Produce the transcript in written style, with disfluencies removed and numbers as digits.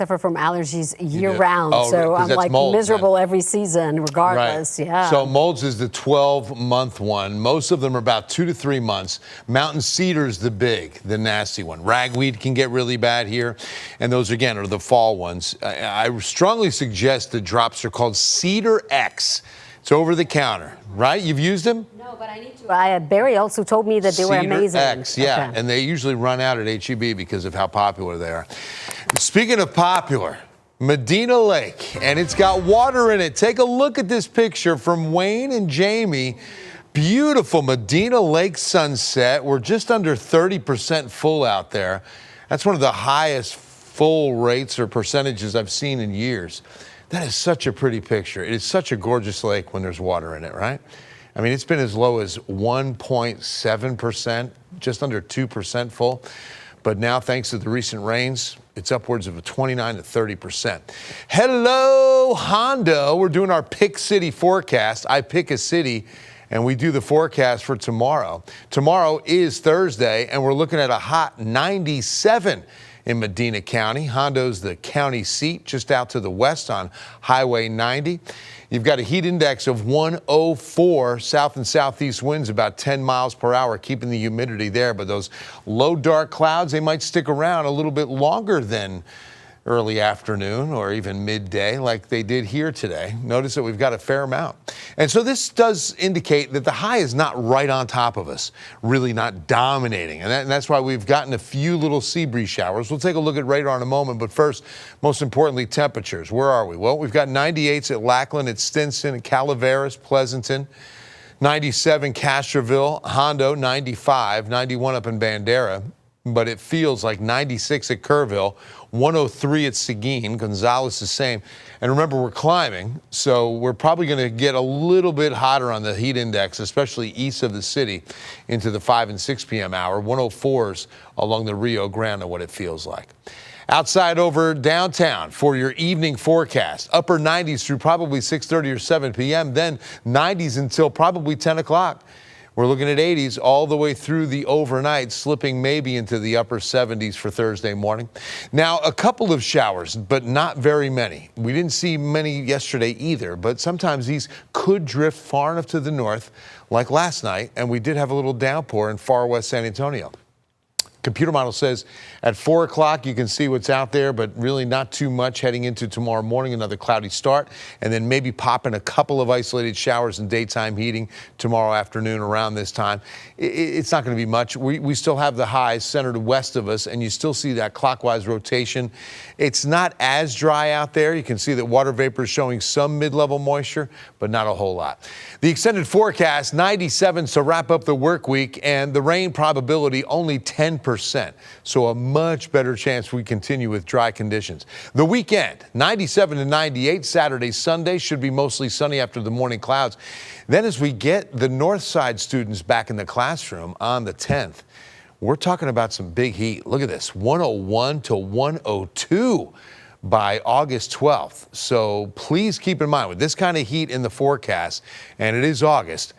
Suffer from allergies year round, oh, so I'm like mold, miserable every season regardless. Right. Yeah. So molds is the 12-month one. Most of them are about 2 to 3 months. Mountain cedar is the nasty one. Ragweed can get really bad here, and those again are the fall ones. I strongly suggest the drops are called Cedar X. It's over the counter, right? You've used them? No, but I need to. Barry also told me that they were amazing. Cedar X, yeah, okay. And they usually run out at H-E-B because of how popular they are. Speaking of popular, Medina Lake, and it's got water in it. Take a look at this picture from Wayne and Jamie. Beautiful Medina Lake sunset. We're just under 30% full out there. That's one of the highest full rates or percentages I've seen in years. That is such a pretty picture. It is such a gorgeous lake when there's water in it, right? I mean, it's been as low as 1.7%, just under 2% full. But now, thanks to the recent rains, it's upwards of a 29 to 30%. Hello, Hondo. We're doing our Pick City forecast. I pick a city, and we do the forecast for tomorrow. Tomorrow is Thursday, and we're looking at a hot 97 in Medina County. Hondo's the county seat, just out to the west on Highway 90. You've got a heat index of 104, south and southeast winds about 10 miles per hour, keeping the humidity there. But those low dark clouds, they might stick around a little bit longer than early afternoon or even midday like they did here today. Notice that we've got a fair amount. And so this does indicate that the high is not right on top of us, really not dominating. And that's why we've gotten a few little sea breeze showers. We'll take a look at radar in a moment. But first, most importantly, temperatures. Where are we? Well, we've got 98s at Lackland, at Stinson, at Calaveras, Pleasanton. 97 Castroville, Hondo 95, 91 up in Bandera. But it feels like 96 at Kerrville, 103 at Seguin, Gonzales the same. And remember, we're climbing, so we're probably going to get a little bit hotter on the heat index, especially east of the city into the 5 and 6 p.m. hour. 104s along the Rio Grande, what it feels like. Outside over downtown for your evening forecast. Upper 90s through probably 6:30 or 7 p.m., then 90s until probably 10 o'clock. We're looking at 80s all the way through the overnight, slipping maybe into the upper 70s for Thursday morning. Now, a couple of showers, but not very many. We didn't see many yesterday either, but sometimes these could drift far enough to the north, like last night, and we did have a little downpour in far west San Antonio. Computer model says at 4 o'clock you can see what's out there, but really not too much heading into tomorrow morning. Another cloudy start, and then maybe pop in a couple of isolated showers and daytime heating tomorrow afternoon around this time. It's not going to be much. We still have the highs centered west of us, and you still see that clockwise rotation. It's not as dry out there. You can see that water vapor is showing some mid-level moisture, but not a whole lot. The extended forecast, 97 to wrap up the work week, and the rain probability only 10%. So a much better chance we continue with dry conditions. The weekend, 97 to 98, Saturday, Sunday should be mostly sunny after the morning clouds. Then as we get the north side students back in the classroom on the 10th, we're talking about some big heat. Look at this, 101 to 102 by August 12th. So please keep in mind with this kind of heat in the forecast, and it is August,